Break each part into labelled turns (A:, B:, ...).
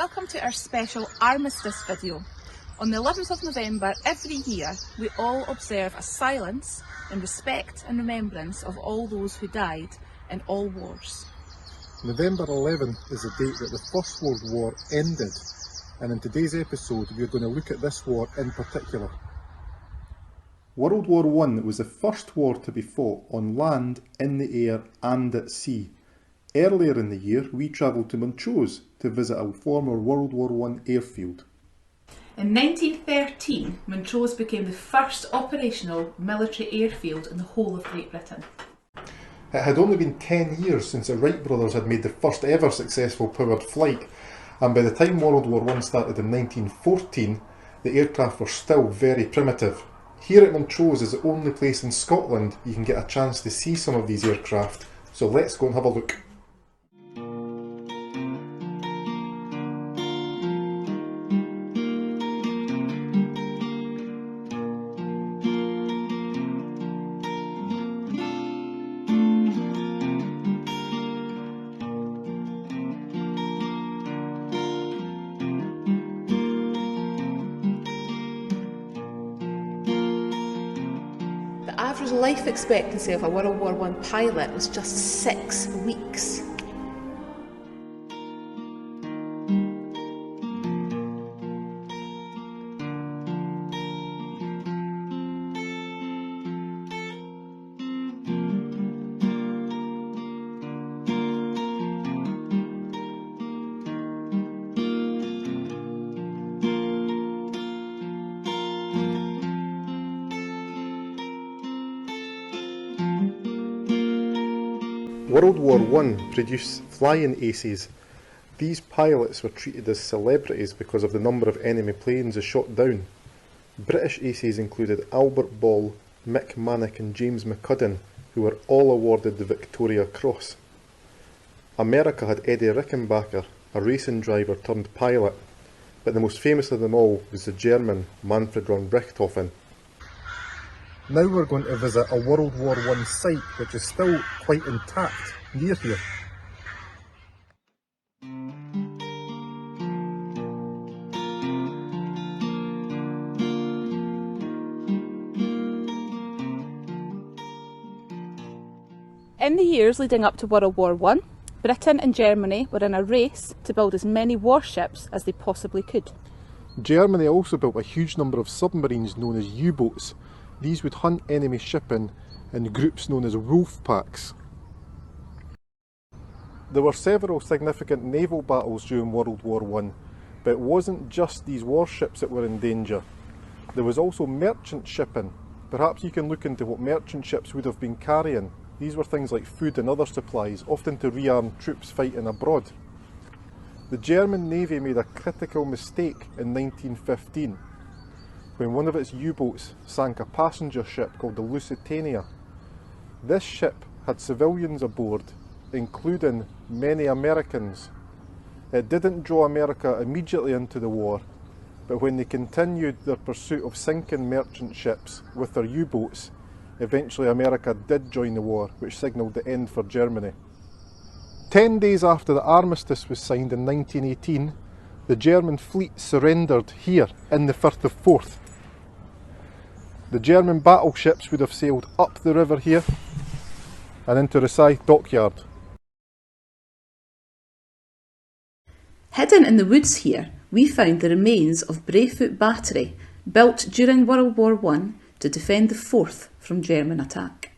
A: Welcome to our special Armistice video. On the 11th of November every year, we all observe a silence in respect and remembrance of all those who died in all wars.
B: November 11th is the date that the First World War ended, and in today's episode we're going to look at this war in particular. World War I was the first war to be fought on land, in the air and at sea. Earlier in the year we travelled to Montrose to visit a former World War I airfield.
A: In 1913, Montrose became the first operational military airfield in the whole of Great Britain.
B: It had only been 10 years since the Wright brothers had made the first ever successful powered flight, and by the time World War I started in 1914, the aircraft were still very primitive. Here at Montrose is the only place in Scotland you can get a chance to see some of these aircraft, so let's go and have a look.
A: The average life expectancy of a World War I pilot was just 6 weeks.
B: World War I produced flying aces. These pilots were treated as celebrities because of the number of enemy planes they shot down. British aces included Albert Ball, McMusic and James McCudden, who were all awarded the Victoria Cross. America had Eddie Rickenbacker, a racing driver turned pilot, but the most famous of them all was the German Manfred von Richthofen. Now we're going to visit a World War I site which is still quite intact near here.
A: In the years leading up to World War I, Britain and Germany were in a race to build as many warships as they possibly could.
B: Germany also built a huge number of submarines known as U-boats. These would hunt enemy shipping in groups known as wolf packs. There were several significant naval battles during World War I, but it wasn't just these warships that were in danger. There was also merchant shipping. Perhaps you can look into what merchant ships would have been carrying. These were things like food and other supplies, often to rearm troops fighting abroad. The German Navy made a critical mistake in 1915. When one of its U-boats sank a passenger ship called the Lusitania. This ship had civilians aboard, including many Americans. It didn't draw America immediately into the war, but when they continued their pursuit of sinking merchant ships with their U-boats, eventually America did join the war, which signalled the end for Germany. 10 days after the Armistice was signed in 1918, the German fleet surrendered here in the Firth of Forth. The German battleships would have sailed up the river here and into Rosyth dockyard.
A: Hidden in the woods here, we found the remains of Brayfoot Battery, built during World War I to defend the Forth from German attack.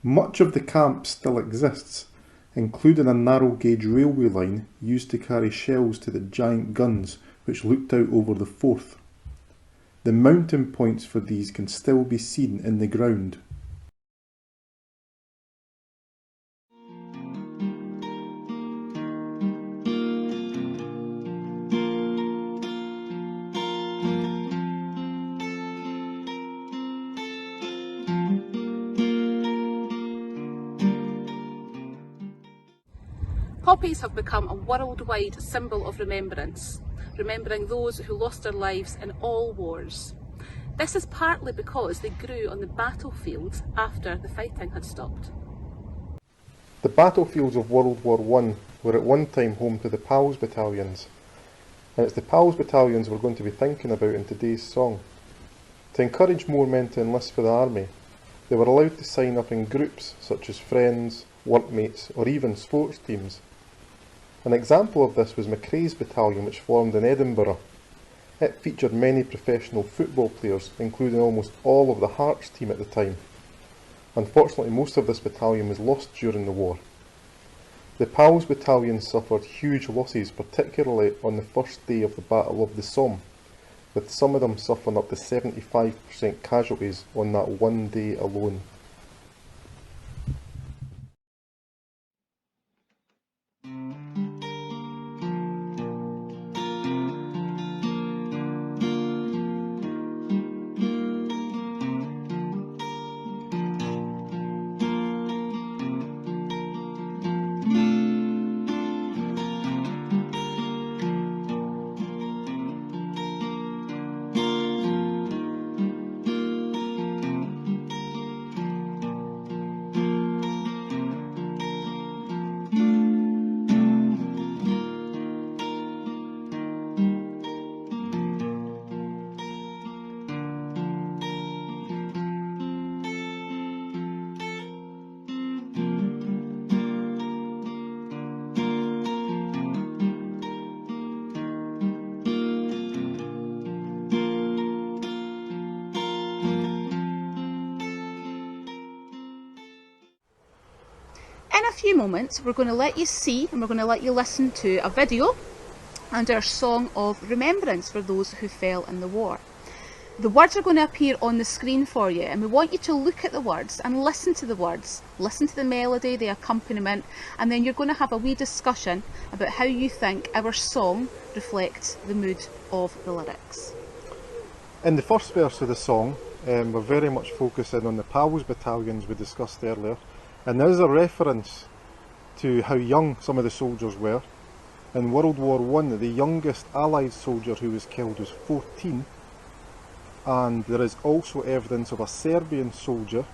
B: Much of the camp still exists, including a narrow gauge railway line used to carry shells to the giant guns which looked out over the Forth. The mounting points for these can still be seen in the ground.
A: Poppies have become a worldwide symbol of remembrance, remembering those who lost their lives in all wars. This is partly because they grew on the battlefield after the fighting had stopped.
B: The battlefields of World War I were at one time home to the PALS battalions, and it's the PALS battalions we're going to be thinking about in today's song. To encourage more men to enlist for the army, they were allowed to sign up in groups such as friends, workmates, or even sports teams. An example of this was McRae's battalion, which formed in Edinburgh. It featured many professional football players, including almost all of the Hearts team at the time. Unfortunately, most of this battalion was lost during the war. The PALS battalion suffered huge losses, particularly on the first day of the Battle of the Somme, with some of them suffering up to 75% casualties on that one day alone.
A: In a few moments, we're going to let you see and we're going to let you listen to a video and our song of remembrance for those who fell in the war. The words are going to appear on the screen for you, and we want you to look at the words and listen to the words, listen to the melody, the accompaniment, and then you're going to have a wee discussion about how you think our song reflects the mood of the lyrics.
B: In the first verse of the song, we're very much focusing on the PALS battalions we discussed earlier, and there is a reference to how young some of the soldiers were. In World War I, the youngest Allied soldier who was killed was 14, and there is also evidence of a Serbian soldier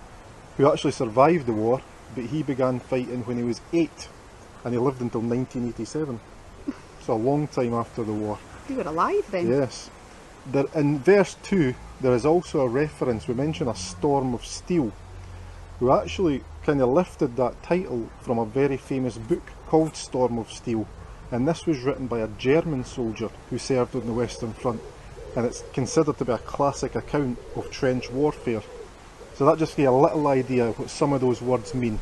B: who actually survived the war, but he began fighting when he was 8, and he lived until 1987, so a long time after the war.
A: You were alive then?
B: Yes. In verse 2, there is also a reference, we mention a storm of steel, who actually kind of lifted that title from a very famous book called Storm of Steel, and this was written by a German soldier who served on the Western Front, and it's considered to be a classic account of trench warfare. So that just gives you a little idea of what some of those words mean.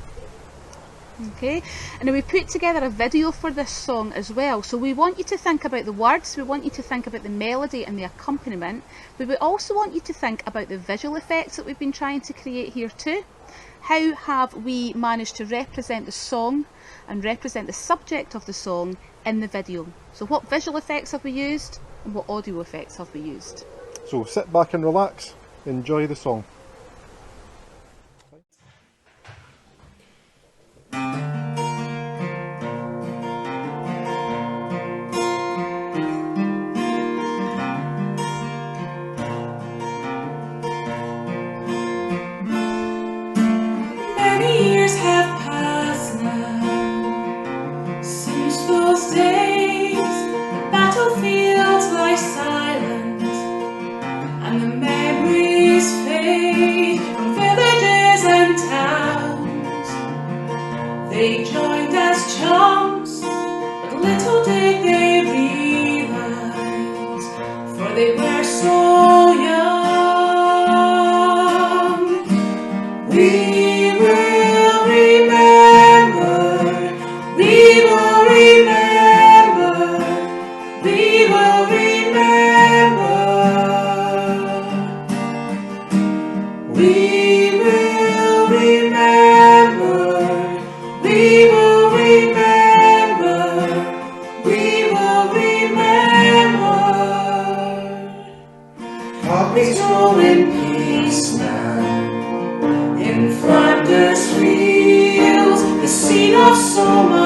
A: Okay, and then we put together a video for this song as well, so we want you to think about the words, we want you to think about the melody and the accompaniment, but we also want you to think about the visual effects that we've been trying to create here too. How have we managed to represent the song and represent the subject of the song in the video? So what visual effects have we used and what audio effects have we used?
B: So sit back and relax, enjoy the song.
C: Many years have passed now since those days. The battlefields lie silent and the memories fade from villages and towns. They joined as chums, but little did they realize, for they were so young. We will remember, we will remember, we will remember, we will remember, we will remember, we will remember. Armies roll in peace now. In Flanders fields, the scene of so much